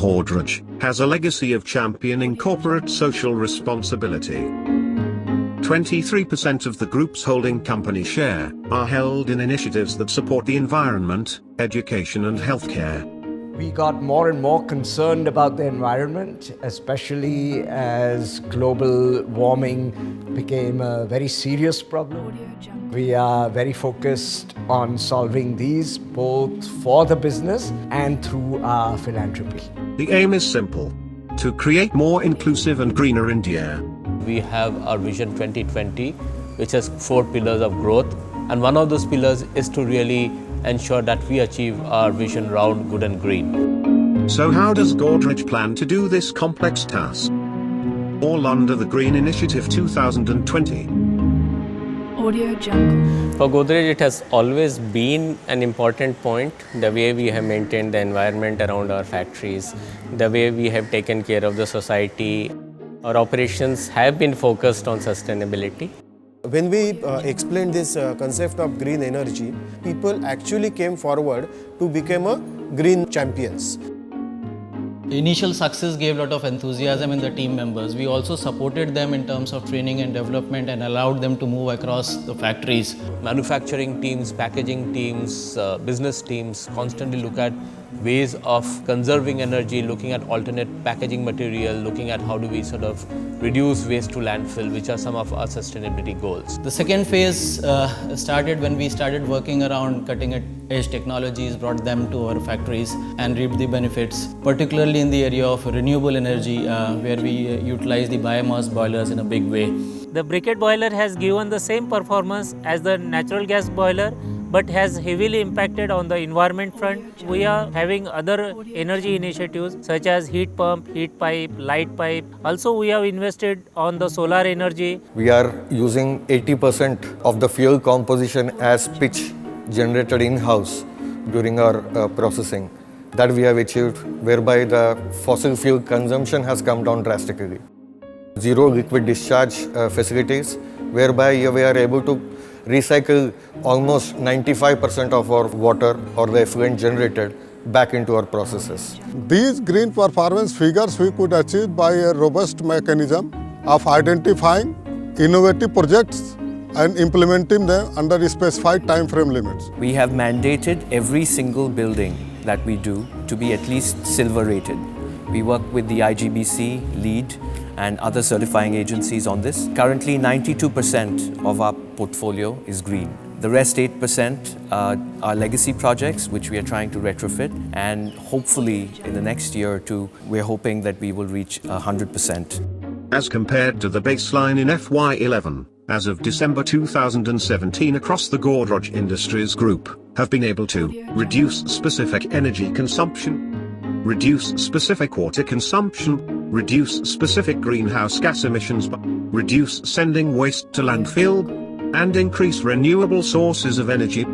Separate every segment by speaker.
Speaker 1: Godrej has a legacy of championing corporate social responsibility. 23% of the group's holding company share are held in initiatives that support the environment, education and healthcare.
Speaker 2: We got more and more concerned about the environment, especially as global warming became a very serious problem. We are very focused on solving these both for the business and through our philanthropy.
Speaker 1: The aim is simple: to create more inclusive and greener India.
Speaker 3: We have our Vision 2020, which has 4 pillars of growth, and one of those pillars is to really ensure that we achieve our vision round, good and green.
Speaker 1: So how does Godrej plan to do this complex task? All under the Green Initiative 2020.
Speaker 4: Audio Jungle.
Speaker 3: For Godrej, it has always been an important point, the way we have maintained the environment around our factories, the way we have taken care of the society. Our operations have been focused on sustainability.
Speaker 5: When we explained this concept of green energy, people actually came forward to become a green champions.
Speaker 6: Initial success gave a lot of enthusiasm in the team members. We also supported them in terms of training and development and allowed them to move across the factories.
Speaker 3: Manufacturing teams, packaging teams, business teams constantly look at ways of conserving energy, looking at alternate packaging material, looking at how do we sort of reduce waste to landfill, which are some of our sustainability goals.
Speaker 6: The second phase started when we started working around cutting-edge technologies, brought them to our factories and reaped the benefits, particularly in the area of renewable energy, where we utilize the biomass boilers in a big way.
Speaker 7: The briquette boiler has given the same performance as the natural gas boiler, but has heavily impacted on the environment front. We are having other energy initiatives such as heat pump, heat pipe, light pipe. Also, we have invested on the solar energy.
Speaker 8: We are using 80% of the fuel composition as pitch generated in-house during our processing. That we have achieved, whereby the fossil fuel consumption has come down drastically. Zero liquid discharge facilities, whereby we are able to recycle almost 95% of our water or the effluent generated back into our processes.
Speaker 9: These green performance figures we could achieve by a robust mechanism of identifying innovative projects and implementing them under specified time frame limits.
Speaker 10: We have mandated every single building that we do to be at least silver rated. We work with the IGBC, LEED and other certifying agencies on this. Currently 92% of our portfolio is green. The rest 8% are legacy projects which we are trying to retrofit, and hopefully in the next year or two we're hoping that we will reach 100%.
Speaker 1: As compared to the baseline in FY11, as of December 2017 across the Godrej Industries Group, have been able to reduce specific energy consumption, reduce specific water consumption, reduce specific greenhouse gas emissions, reduce sending waste to landfill, and increase renewable sources of energy.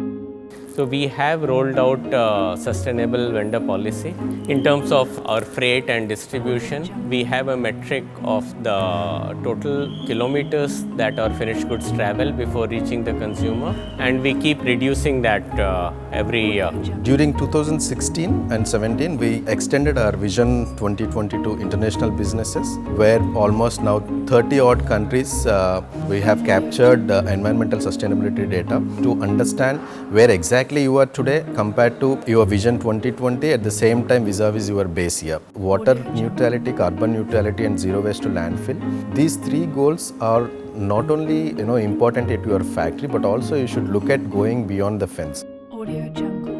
Speaker 3: So we have rolled out sustainable vendor policy. In terms of our freight and distribution, we have a metric of the total kilometers that our finished goods travel before reaching the consumer, and we keep reducing that every year.
Speaker 11: During 2016 and 17, we extended our Vision 2020 to international businesses, where almost now 30 odd countries we have captured environmental sustainability data to understand where exactly you are today compared to your Vision 2020 at the same time vis-a-vis your base year. Water neutrality, carbon neutrality and zero waste to landfill. These 3 goals are not only important at your factory, but also you should look at going beyond the fence.
Speaker 4: Audio Jungle.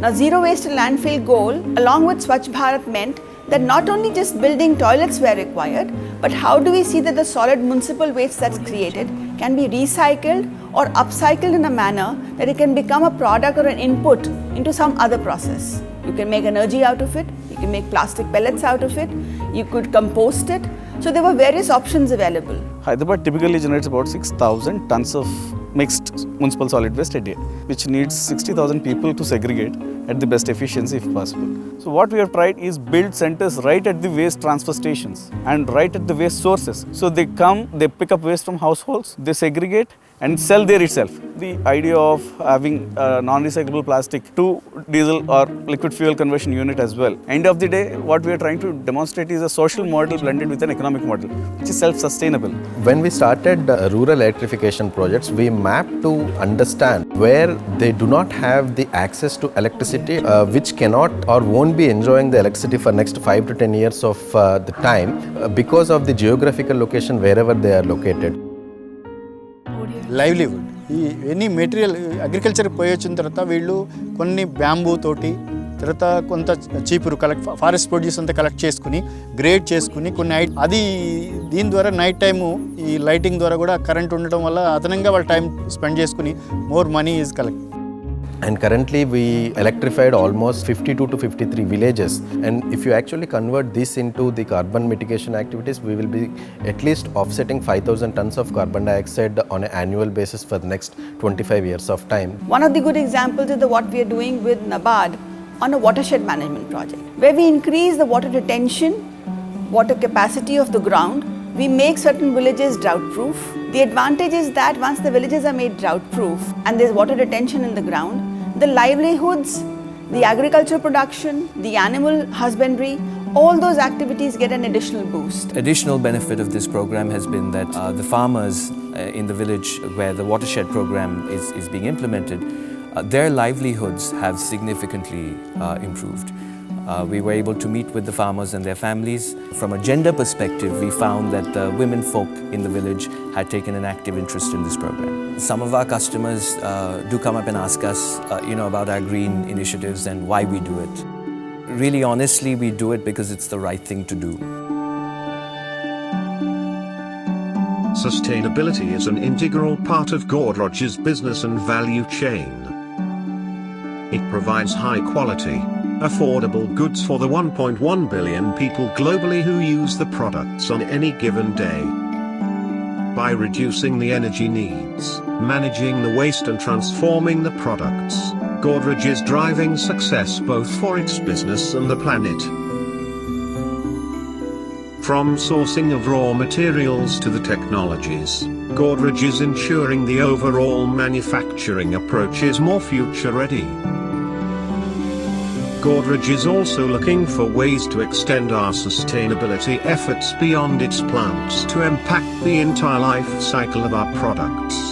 Speaker 12: Now, zero waste to landfill goal along with Swachh Bharat meant that not only just building toilets were required, but how do we see that the solid municipal waste that's created can be recycled or upcycled in a manner that it can become a product or an input into some other process. You can make energy out of it, you can make plastic pellets out of it, you could compost it. So there were various options available.
Speaker 13: Hyderabad typically generates about 6,000 tons of mixed municipal solid waste a day, which needs 60,000 people to segregate at the best efficiency if possible. So what we have tried is build centers right at the waste transfer stations and right at the waste sources. So they come, they pick up waste from households, they segregate and sell there itself. The idea of having non-recyclable plastic to diesel or liquid fuel conversion unit as well. End of the day, what we are trying to demonstrate is a social model blended with an economic model, which is self-sustainable.
Speaker 11: When we started rural electrification projects, we mapped to understand where they do not have the access to electricity, which cannot or won't be enjoying the electricity for next 5 to 10 years of the time because of the geographical location wherever they are located.
Speaker 14: Livelihood ఈ any material అగ్రికల్చర్కి పోయి వచ్చిన తర్వాత వీళ్ళు కొన్ని bamboo తోటి తర్వాత కొంత చీపురు ఫారెస్ట్ ప్రొడ్యూస్ అంతా కలెక్ట్ చేసుకుని గ్రేడ్ చేసుకుని కొన్ని అది దీని ద్వారా నైట్ టైము ఈ లైటింగ్ ద్వారా కూడా కరెంట్ ఉండడం వల్ల అదనంగా వాళ్ళ టైం స్పెండ్ చేసుకుని more money is collect.
Speaker 11: And currently we electrified almost 52 to 53 villages, and if you actually convert this into the carbon mitigation activities, we will be at least offsetting 5,000 tons of carbon dioxide on an annual basis for the next 25 years of time.
Speaker 12: One of the good examples is what we are doing with NABARD on a watershed management project, where we increase the water retention, water capacity of the ground. We make certain villages drought proof. The advantage is that once the villages are made drought proof and there's water retention in the ground, the livelihoods, the agricultural production, the animal husbandry, all those activities get an additional boost.
Speaker 10: Additional benefit of this program has been that the farmers in the village where the watershed program is being implemented, their livelihoods have significantly improved. We were able to meet with the farmers and their families. From a gender perspective, we found that the women folk in the village had taken an active interest in this program. Some of our customers do come up and ask us, about our green initiatives and why we do it. Really, honestly, we do it because it's the right thing to do.
Speaker 1: Sustainability is an integral part of Godrej's business and value chain. It provides high quality, affordable goods for the 1.1 billion people globally who use the products on any given day. By reducing the energy needs, managing the waste and transforming the products, Godrej is driving success both for its business and the planet. From sourcing of raw materials to the technologies, Godrej is ensuring the overall manufacturing approach is more future-ready. Godrej is also looking for ways to extend our sustainability efforts beyond its plants to impact the entire life cycle of our products.